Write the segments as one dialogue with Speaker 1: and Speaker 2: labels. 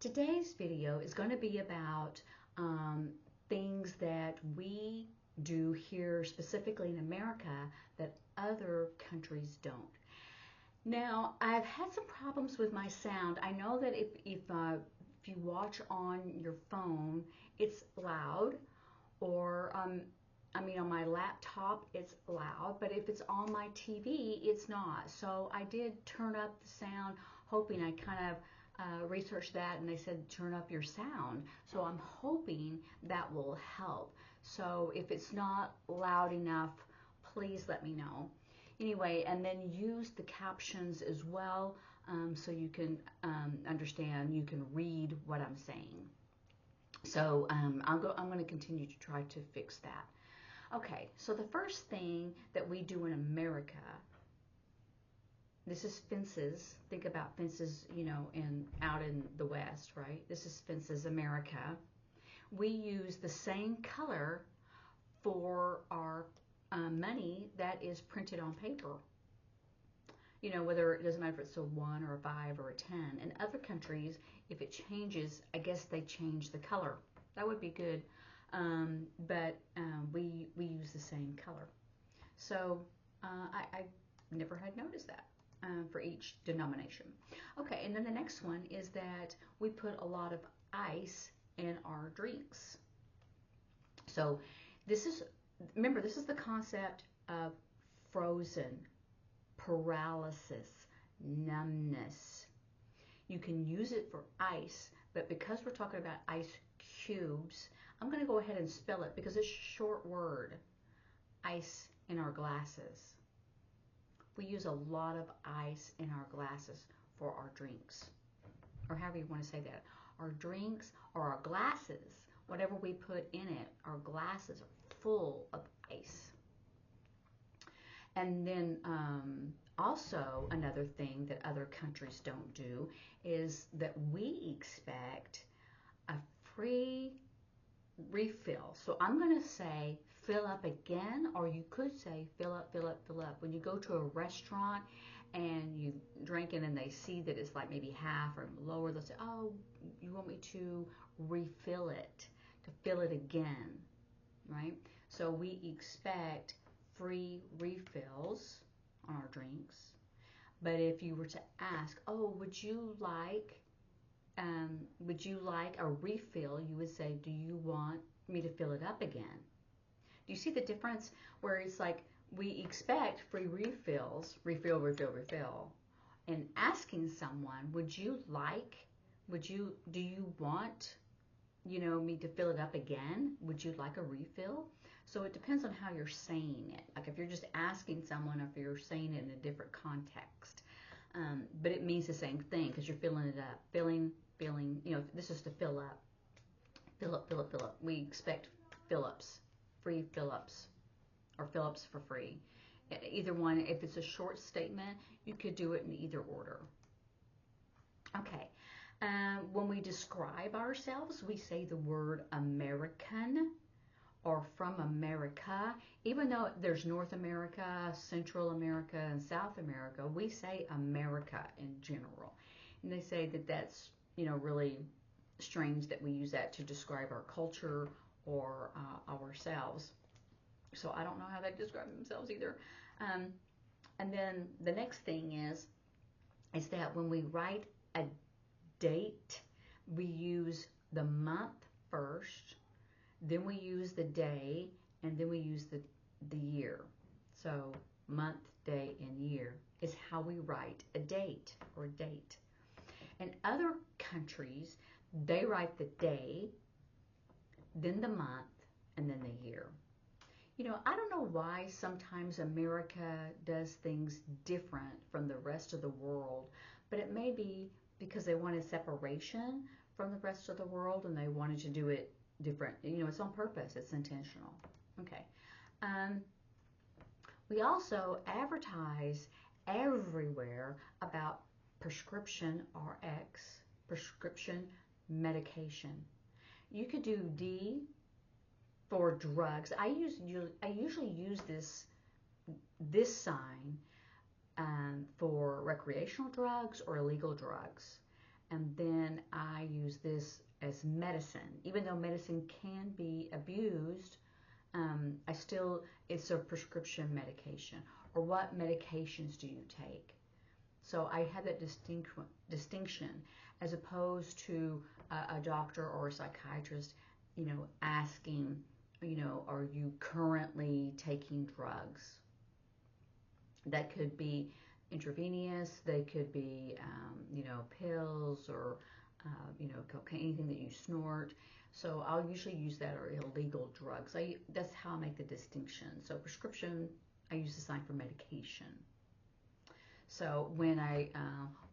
Speaker 1: Today's video is going to be about things that we do here specifically in America that other countries don't. Now, I've had some problems with my sound. I know that if you watch on your phone, it's loud, or on my laptop, it's loud, but if it's on my TV, it's not. So I did turn up the sound, hoping I kind of researched that, and they said turn up your sound. So I'm hoping that will help. So if it's not loud enough, please let me know. Anyway, and then use the captions as well, so you can understand, you can read what I'm saying. So I'm going to continue to try to fix that. Okay, so the first thing that we do in America, this is fences. Think about fences, out in the West, right? This is fences, America. We use the same color for our money that is printed on paper. Whether it doesn't matter if it's a 1 or a 5 or a 10. In other countries, if it changes, I guess they change the color. That would be good. But we use the same color. So I never had noticed that for each denomination. Okay, and then the next one is that we put a lot of ice in our drinks. So remember, this is the concept of frozen, paralysis, numbness. You can use it for ice, but because we're talking about ice cubes, I'm going to go ahead and spell it because it's a short word. Ice in our glasses. We use a lot of ice in our glasses for our drinks, or however you want to say that. Our drinks or our glasses, whatever we put in it, our glasses are full of ice. And then also another thing that other countries don't do is that we expect a free refill. So I'm going to say fill up again, or you could say fill up, fill up, fill up. When you go to a restaurant and you drink it and they see that it's like maybe half or lower, they'll say, oh, you want me to refill it, to fill it again, right? So we expect free refills on our drinks. But if you were to ask, oh, would you like a refill, you would say, do you want me to fill it up again? Do you see the difference where it's like we expect free refills, refill, refill, refill, and asking someone, do you want, me to fill it up again? Would you like a refill? So it depends on how you're saying it. Like if you're just asking someone, or if you're saying it in a different context. But it means the same thing because you're filling it up, filling, this is to fill up, fill up, fill up, fill up. We expect fill-ups, free fill-ups, or fill-ups for free. Either one, if it's a short statement, you could do it in either order. Okay, when we describe ourselves, we say the word American or from America. Even though there's North America, Central America, and South America, we say America in general. And they say that that's really strange that we use that to describe our culture or ourselves. So I don't know how they describe themselves either. And then the next thing is that when we write a date, we use the month first, then we use the day, and then we use the year. So month, day, and year is how we write a date or date. In other countries, they write the day, then the month, and then the year. I don't know why sometimes America does things different from the rest of the world, but it may be because they wanted separation from the rest of the world and they wanted to do it different. It's on purpose. It's intentional. Okay. We also advertise everywhere about prescription RX, prescription medication. You could do D for drugs. I usually use this sign for recreational drugs or illegal drugs. and then I use this as medicine. Even though medicine can be abused, it's a prescription medication. Or what medications do you take? So I have that distinction as opposed to a doctor or a psychiatrist, asking, are you currently taking drugs? That could be intravenous, they could be, pills or, cocaine, anything that you snort. So I'll usually use that or illegal drugs. That's how I make the distinction. So prescription, I use the sign for medication. So when I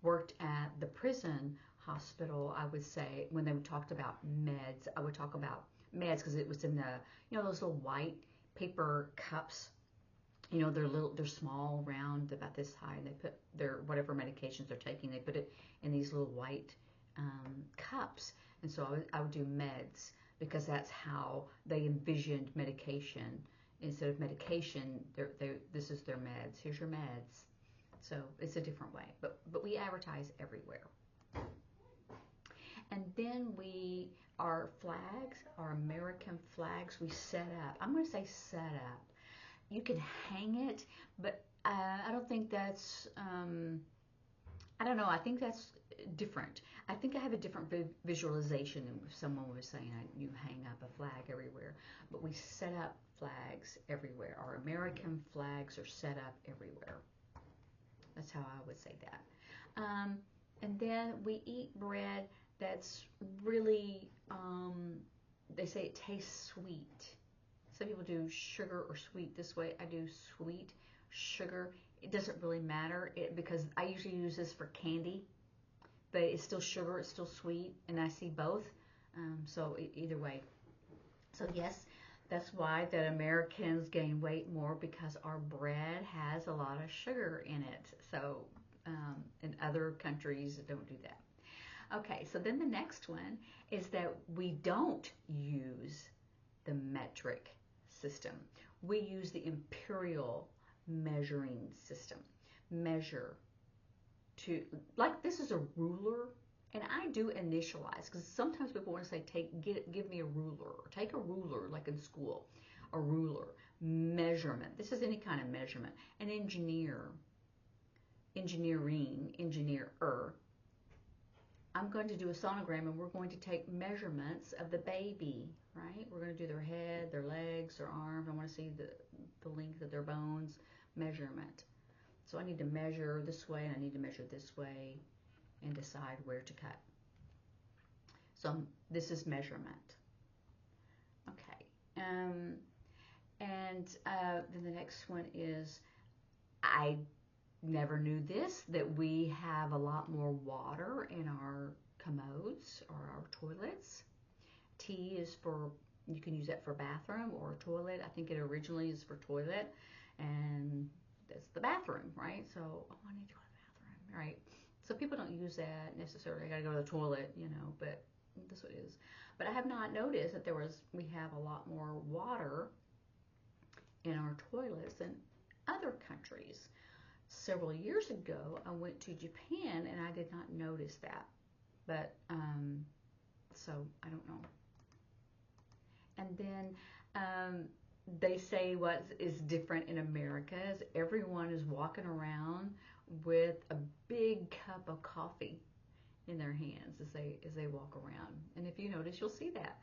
Speaker 1: worked at the prison hospital, I would say, when they talked about meds, I would talk about meds because it was in those little white paper cups. They're small, round, about this high, and they put their whatever medications they're taking, they put it in these little white cups. And so I would do meds because that's how they envisioned medication. Instead of medication, this is their meds. Here's your meds. So it's a different way, but we advertise everywhere. And then our flags, our American flags, we set up. I'm going to say set up. You can hang it, but I don't think that's, I don't know, I think that's different. I think I have a different visualization than if someone was saying you hang up a flag everywhere. But we set up flags everywhere. Our American flags are set up everywhere. That's how I would say that. And then we eat bread that's really, they say it tastes sweet. Some people do sugar or sweet this way. I do sweet, sugar. It doesn't really matter because I usually use this for candy, but it's still sugar, it's still sweet, and I see both. So either way. So yes, that's why that Americans gain weight more because our bread has a lot of sugar in it. So in other countries don't do that. Okay, so then the next one is that we don't use the metric system. We use the imperial measuring system. Measure to, like this is a ruler, and I do initialize because sometimes people want to say, give me a ruler, or take a ruler like in school, a ruler, measurement. This is any kind of measurement. An engineer, engineering, engineer-er. I'm going to do a sonogram and we're going to take measurements of the baby, right? We're going to do their head, their legs, their arms. I want to see the length of their bones, measurement. So I need to measure this way and I need to measure this way and decide where to cut. So this is measurement. Okay. And then the next one is, I never knew this, that we have a lot more water in our commodes or our toilets. T is for, you can use that for bathroom or toilet. I think it originally is for toilet, and that's the bathroom, right? So, I need to go to the bathroom, right? So people don't use that necessarily. I gotta go to the toilet, but that's what it is. But I have not noticed that we have a lot more water in our toilets than other countries. Several years ago, I went to Japan and I did not notice that. But, so I don't know. And then they say what is different in America is everyone is walking around with a big cup of coffee in their hands as they walk around. And if you notice, you'll see that.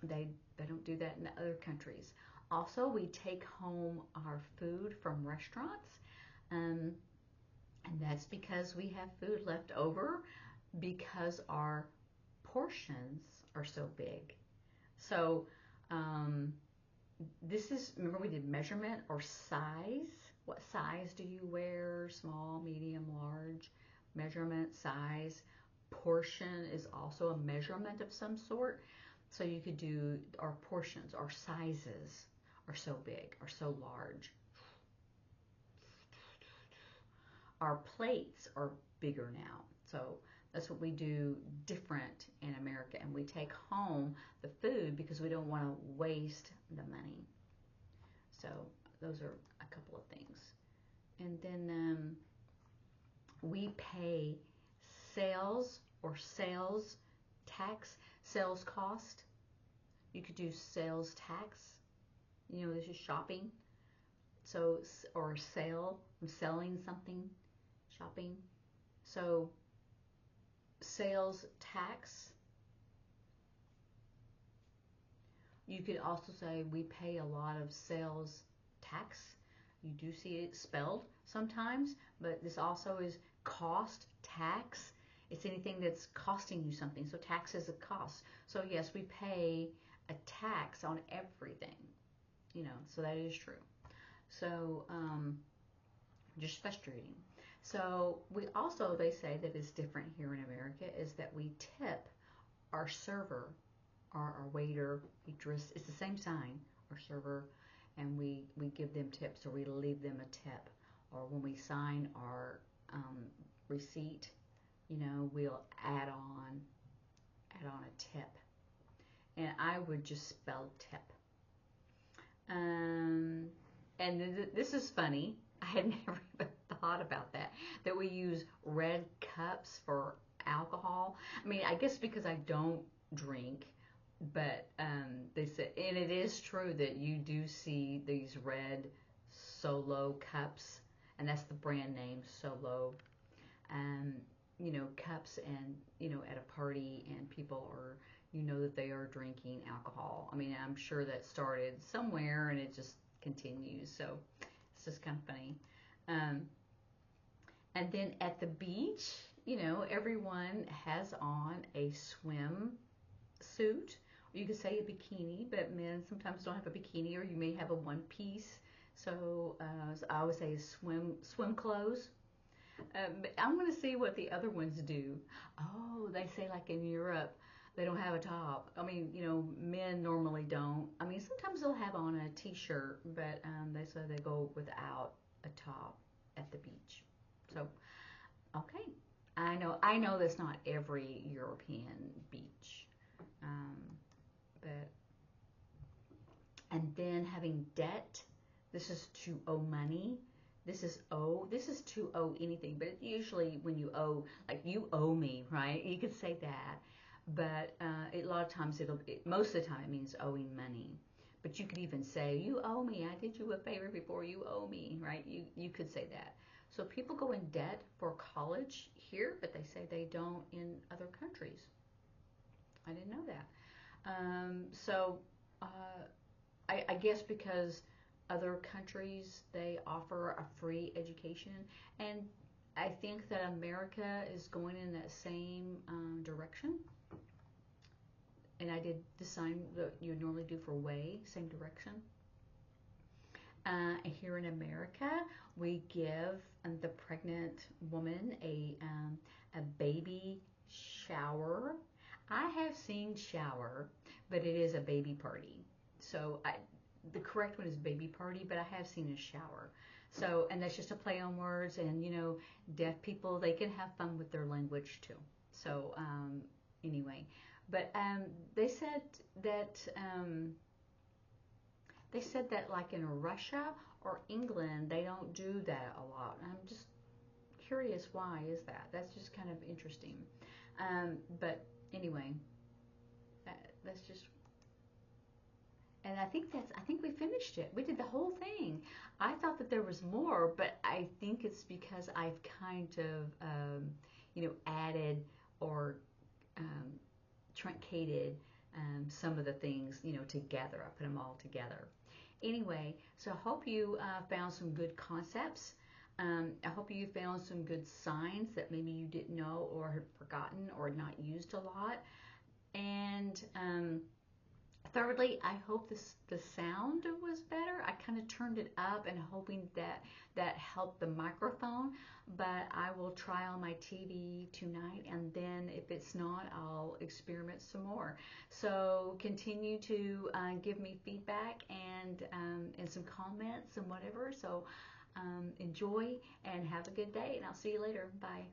Speaker 1: They don't do that in other countries. Also, we take home our food from restaurants, and that's because we have food left over because our portions are so big. So this is, remember we did measurement or size. What size do you wear? Small, medium, large. Measurement, size. Portion is also a measurement of some sort. So you could do our portions, our sizes are so big, are so large. Our plates are bigger now. So that's what we do different in America. And we take home the food because we don't want to waste the money. So those are a couple of things. And then we pay sales or sales tax, sales cost. You could do sales tax. This is shopping. So, or sale, I'm selling something, shopping. So, sales tax. You could also say we pay a lot of sales tax. You do see it spelled sometimes, but this also is cost tax. It's anything that's costing you something. So tax is a cost. So yes, we pay a tax on everything. So that is true. So just frustrating. So they say that it's different here in America is that we tip our server, our waiter, waitress. It's the same sign, our server, and we give them tips, or we leave them a tip. Or when we sign our receipt, we'll add on a tip. And I would just spell tip. And this is funny. I had never even thought about that we use red cups for alcohol. I mean, I guess because I don't drink, but they said, and it is true that you do see these red Solo cups, and that's the brand name, Solo, cups, and, at a party, and people are, that they are drinking alcohol. I mean, I'm sure that started somewhere, and it just continues, so it's just kind of funny. And then at the beach, everyone has on a swim suit. You could say a bikini, but men sometimes don't have a bikini, or you may have a one piece. So I always say swim clothes. I'm going to see what the other ones do. Oh, they say like in Europe, they don't have a top. I mean, men normally don't. I mean, sometimes they'll have on a t-shirt, but they say they go without a top at the beach. So, okay. I know that's not every European beach. And then having debt, this is to owe money. This is to owe anything, but usually when you owe, like you owe me, right? You could say that, but a lot of times most of the time it means owing money. But you could even say, you owe me, I did you a favor before, you owe me, right? You could say that. So people go in debt for college here, but they say they don't in other countries. I didn't know that. I guess because other countries, they offer a free education, and I think that America is going in that same direction. And I did the sign that you normally do for way, same direction. Here in America, we give the pregnant woman a baby shower. I have seen shower, but it is a baby party. So the correct one is baby party, but I have seen a shower. So, and that's just a play on words, and deaf people, they can have fun with their language too. So anyway, but they said that like in Russia or England, they don't do that a lot. And I'm just curious, why is that? That's just kind of interesting. But anyway, that's just. And I think we finished it. We did the whole thing. I thought that there was more, but I think it's because I've kind of, added or truncated some of the things, together. I put them all together. Anyway, so I hope you found some good concepts. I hope you found some good signs that maybe you didn't know or had forgotten or not used a lot. And thirdly, I hope the sound was better. I kind of turned it up and hoping that helped the microphone, but I will try on my TV tonight, and then if it's not, I'll experiment some more. So continue to give me feedback and some comments and whatever. So enjoy and have a good day, and I'll see you later. Bye.